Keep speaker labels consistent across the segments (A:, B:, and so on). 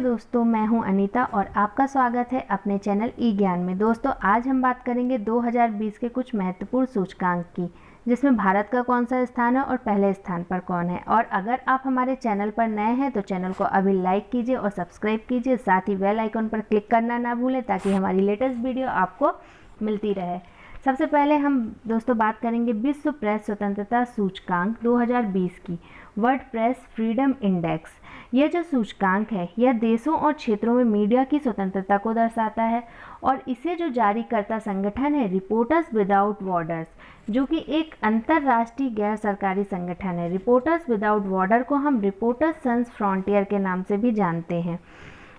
A: दोस्तों, मैं हूं अनीता और आपका स्वागत है अपने चैनल ई ज्ञान में। दोस्तों, आज हम बात करेंगे 2020 के कुछ महत्वपूर्ण सूचकांक की, जिसमें भारत का कौन सा स्थान है और पहले स्थान पर कौन है। और अगर आप हमारे चैनल पर नए हैं तो चैनल को अभी लाइक कीजिए और सब्सक्राइब कीजिए, साथ ही बेल आइकन पर क्लिक करना ना भूलें ताकि हमारी लेटेस्ट वीडियो आपको मिलती रहे। सबसे पहले हम दोस्तों बात करेंगे विश्व प्रेस स्वतंत्रता सूचकांक 2020 की, वर्ल्ड प्रेस फ्रीडम इंडेक्स। यह जो सूचकांक है यह देशों और क्षेत्रों में मीडिया की स्वतंत्रता को दर्शाता है और इसे जो जारी करता संगठन है रिपोर्टर्स विदाउट बॉर्डर्स, जो कि एक अंतर्राष्ट्रीय गैर सरकारी संगठन है। रिपोर्टर्स विदाउट बॉर्डर को हम रिपोर्टर्स सन्स फ्रंटियर के नाम से भी जानते हैं।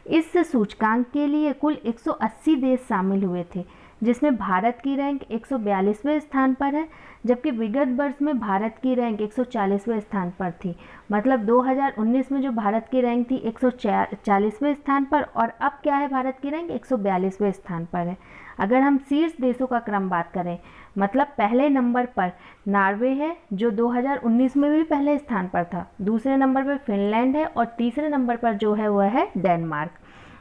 A: इस सूचकांक के लिए कुल 180 देश शामिल हुए थे, जिसमें भारत की रैंक 142वें स्थान पर है, जबकि विगत वर्ष में भारत की रैंक 140वें स्थान पर थी। मतलब 2019 में जो भारत की रैंक थी 140वें स्थान पर, और अब क्या है, भारत की रैंक 142वें स्थान पर है। अगर हम शीर्ष देशों का क्रम बात करें, मतलब पहले नंबर पर नॉर्वे है जो 2019 में भी पहले स्थान पर था, दूसरे नंबर पर फिनलैंड है और तीसरे नंबर पर जो है वह है डेनमार्क।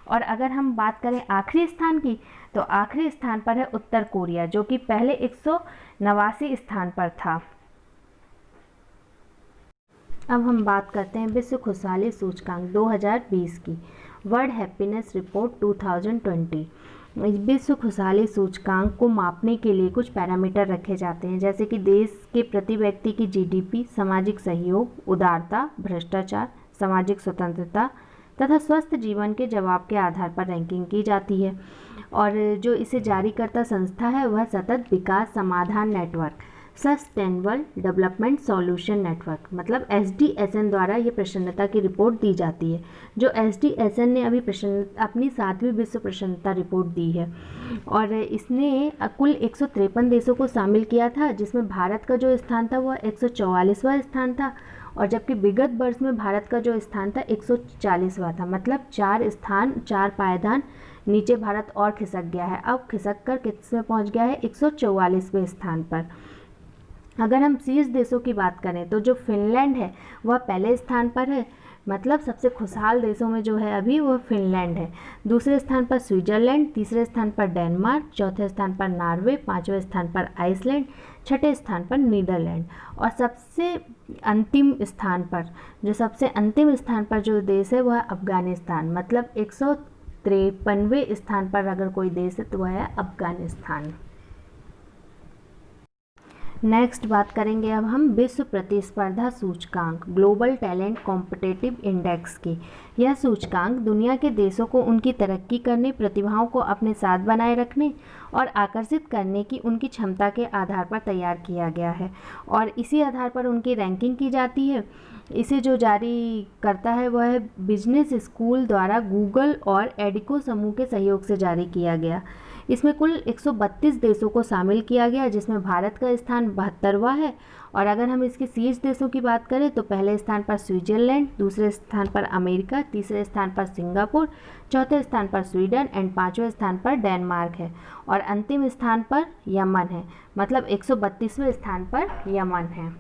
A: और अगर हम बात करें आखिरी स्थान की, तो आखिरी स्थान पर है उत्तर कोरिया, जो कि पहले 189 स्थान पर था। अब हम बात करते हैं विश्व खुशहाली सूचकांक 2020 की, वर्ल्ड हैप्पीनेस रिपोर्ट 2020। विश्व खुशहाली सूचकांक को मापने के लिए कुछ पैरामीटर रखे जाते हैं, जैसे कि देश के प्रति व्यक्ति की जीडीपी, सामाजिक सहयोग, उदारता, भ्रष्टाचार, सामाजिक स्वतंत्रता तथा स्वस्थ जीवन के जवाब के आधार पर रैंकिंग की जाती है। और जो इसे जारी करता संस्था है वह सतत विकास समाधान network, sustainable development solution network, मतलब SDSN द्वारा ये प्रसन्नता की रिपोर्ट दी जाती है। जो SDSN ने अभी अपनी 7वीं विश्व प्रसन्नता रिपोर्ट दी है और इसने कुल 153 देशों को शामिल किया था, जिसमें भारत का जो स्थान था वह 144वां स्थान था, और जबकि विगत वर्ष में भारत का जो स्थान था 140वां था। मतलब 4 पायदान नीचे भारत और खिसक गया है, अब खिसक कर किस में पहुंच गया है, 144वें स्थान पर। अगर हम शीर्ष देशों की बात करें तो जो फिनलैंड है वह पहले स्थान पर है, मतलब सबसे खुशहाल देशों में जो है अभी वह फिनलैंड है। दूसरे स्थान पर स्विट्जरलैंड, तीसरे स्थान पर डेनमार्क, चौथे स्थान पर नॉर्वे, 5वें स्थान पर आइसलैंड, छठे स्थान पर नीदरलैंड, और सबसे अंतिम स्थान पर जो देश है वह अफगानिस्तान। मतलब 153वें स्थान पर अगर कोई देश है तो वह है अफगानिस्तान। नेक्स्ट बात करेंगे अब हम विश्व प्रतिस्पर्धा सूचकांक, ग्लोबल टैलेंट कॉम्पिटिटिव इंडेक्स की। यह सूचकांक दुनिया के देशों को उनकी तरक्की करने, प्रतिभाओं को अपने साथ बनाए रखने और आकर्षित करने की उनकी क्षमता के आधार पर तैयार किया गया है और इसी आधार पर उनकी रैंकिंग की जाती है। इसे जो जारी करता है वह है बिजनेस स्कूल द्वारा गूगल और एडिको समूह के सहयोग से जारी किया गया। इसमें कुल 132 देशों को शामिल किया गया, जिसमें भारत का स्थान 72वां है। और अगर हम इसके शीर्ष देशों की बात करें तो पहले स्थान पर स्विट्जरलैंड, दूसरे स्थान पर अमेरिका, तीसरे स्थान पर सिंगापुर, चौथे स्थान पर स्वीडन एंड 5वें स्थान पर डेनमार्क है और अंतिम स्थान पर यमन है। मतलब 132वें स्थान पर यमन है।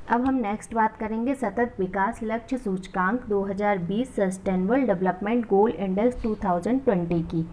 A: अब हम नेक्स्ट बात करेंगे सतत विकास लक्ष्य सूचकांक 2020, सस्टेनेबल डेवलपमेंट गोल इंडेक्स 2020 की।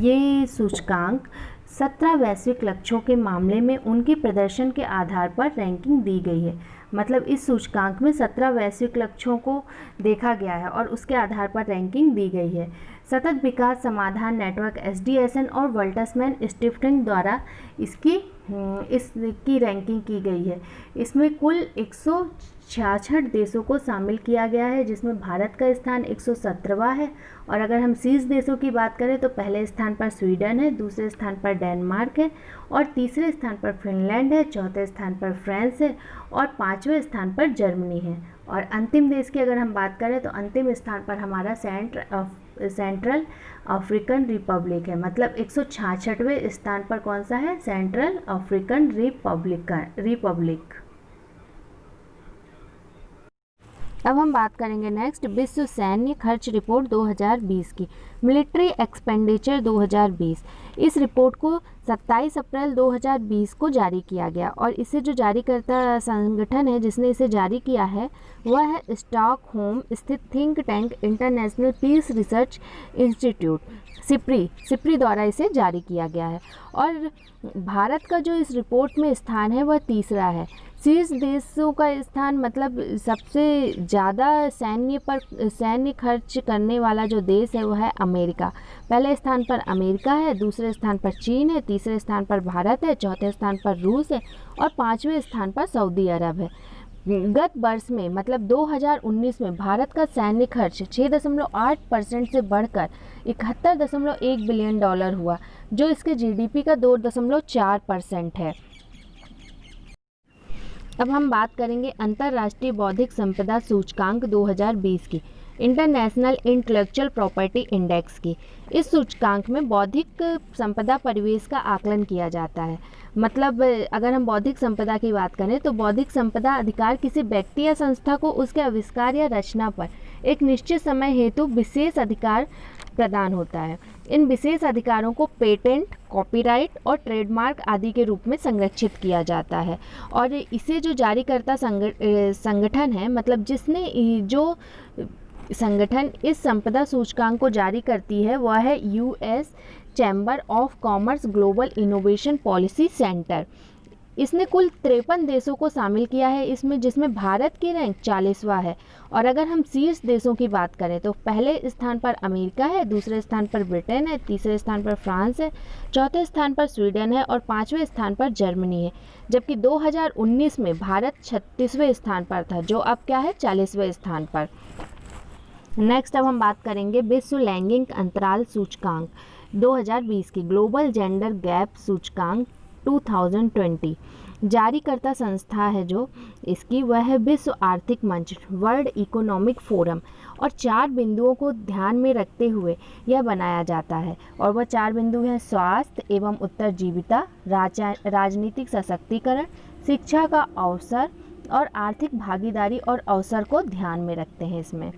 A: ये सूचकांक 17 वैश्विक लक्ष्यों के मामले में उनके प्रदर्शन के आधार पर रैंकिंग दी गई है। मतलब इस सूचकांक में 17 वैश्विक लक्ष्यों को देखा गया है और उसके आधार पर रैंकिंग दी गई है। सतत विकास समाधान नेटवर्क SDSN और वल्टसमैन स्टिफ्टिंग द्वारा इसकी रैंकिंग की गई है। इसमें कुल 166 देशों को शामिल किया गया है, जिसमें भारत का स्थान 117वां है। और अगर हम शीर्ष देशों की बात करें तो पहले स्थान पर स्वीडन है, दूसरे स्थान पर डेनमार्क है और तीसरे स्थान पर फिनलैंड है, चौथे स्थान पर फ्रांस है और 5वें स्थान पर जर्मनी है। और अंतिम देश की अगर हम बात करें तो अंतिम स्थान पर हमारा सेंट्रल अफ्रीकन रिपब्लिक है। मतलब 166वें स्थान पर कौन सा है, सेंट्रल अफ्रीकन रिपब्लिक। अब हम बात करेंगे नेक्स्ट विश्व सैन्य खर्च रिपोर्ट 2020 की, मिलिट्री एक्सपेंडिचर 2020। इस रिपोर्ट को 27 अप्रैल 2020 को जारी किया गया और इसे जो जारी करता संगठन है जिसने इसे जारी किया है वह है स्टॉकहोम स्थित think tank international peace research institute SIPRI द्वारा इसे जारी किया गया है। और भारत का जो इस रिपोर्ट में स्थान है वह तीसरा है। शीर्ष देशों का स्थान मतलब सबसे ज़्यादा सैन्य खर्च करने वाला जो देश है वह है अमेरिका। पहले स्थान पर अमेरिका है, दूसरे स्थान पर चीन है, तीसरे स्थान पर भारत है, चौथे स्थान पर रूस है और पाँचवें स्थान पर सऊदी अरब है। गत वर्ष में मतलब 2019 में भारत का सैन्य खर्च 6.8% से बढ़कर 71.1 बिलियन डॉलर हुआ, जो इसके जीडीपी का 2.4% है। अब हम बात करेंगे अंतर्राष्ट्रीय बौद्धिक संपदा सूचकांक 2020 की, इंटरनेशनल इंटेलेक्चुअल प्रॉपर्टी इंडेक्स की। इस सूचकांक में बौद्धिक संपदा परिवेश का आकलन किया जाता है। मतलब अगर हम बौद्धिक संपदा की बात करें तो बौद्धिक संपदा अधिकार किसी व्यक्ति या संस्था को उसके आविष्कार या रचना पर एक निश्चित समय हेतु विशेष अधिकार प्रदान होता है। इन विशेष अधिकारों को पेटेंट, कॉपीराइट और ट्रेडमार्क आदि के रूप में संरक्षित किया जाता है। और इसे जो जारी करता संगठन है, मतलब जिसने जो संगठन इस संपदा सूचकांक को जारी करती है वह है US chamber of commerce global innovation policy centre. इसने कुल 53 देशों को शामिल किया है इसमें, जिसमें भारत की रैंक 40वां है। और अगर हम शीर्ष देशों की बात करें तो पहले स्थान पर अमेरिका है, दूसरे स्थान पर ब्रिटेन है, तीसरे स्थान पर फ्रांस है, चौथे स्थान पर स्वीडन है और पाँचवें स्थान पर जर्मनी है। जबकि 2019 में भारत 36वें स्थान पर था, जो अब क्या है 40वें स्थान पर। नेक्स्ट अब हम बात करेंगे विश्व लैंगिक अंतराल सूचकांक 2020 की, ग्लोबल जेंडर गैप सूचकांक 2020। जारीकर्ता संस्था है जो इसकी वह है विश्व आर्थिक मंच, वर्ल्ड इकोनॉमिक फोरम। और 4 बिंदुओं को ध्यान में रखते हुए यह बनाया जाता है और वह 4 बिंदु हैं स्वास्थ्य एवं उत्तरजीविता, राजनीतिक सशक्तिकरण, शिक्षा का अवसर और आर्थिक भागीदारी और अवसर को ध्यान में रखते हैं इसमें।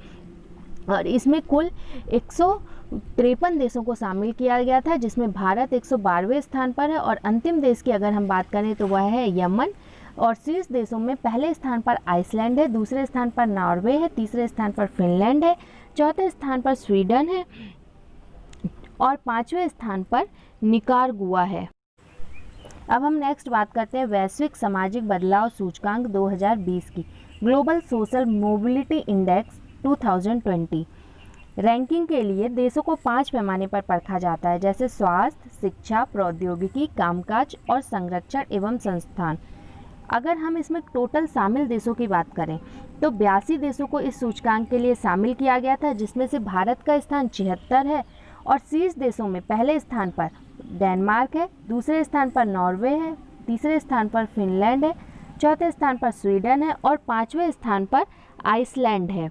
A: और इसमें कुल 153 देशों को शामिल किया गया था, जिसमें भारत 112वें स्थान पर है। और अंतिम देश की अगर हम बात करें तो वह है यमन। और शीर्ष देशों में पहले स्थान पर आइसलैंड है, दूसरे स्थान पर नॉर्वे है, तीसरे स्थान पर फिनलैंड है, चौथे स्थान पर स्वीडन है और पाँचवें स्थान पर निकारागुआ है। अब हम नेक्स्ट बात करते हैं वैश्विक सामाजिक बदलाव सूचकांक 2020 की, global social mobility index 2020। Ranking के लिए देशों को 5 पैमाने पर परखा जाता है, जैसे स्वास्थ्य, शिक्षा, प्रौद्योगिकी, कामकाज और संरक्षण एवं संस्थान। अगर हम इसमें टोटल शामिल देशों की बात करें तो 82 देशों को इस सूचकांक के लिए शामिल किया गया था, जिसमें से भारत का स्थान 76 है। और शीर्ष देशों में पहले स्थान पर डेनमार्क है, दूसरे स्थान पर नॉर्वे है, तीसरे स्थान पर फिनलैंड है, चौथे स्थान पर स्वीडन है और पाँचवें स्थान पर आइसलैंड है।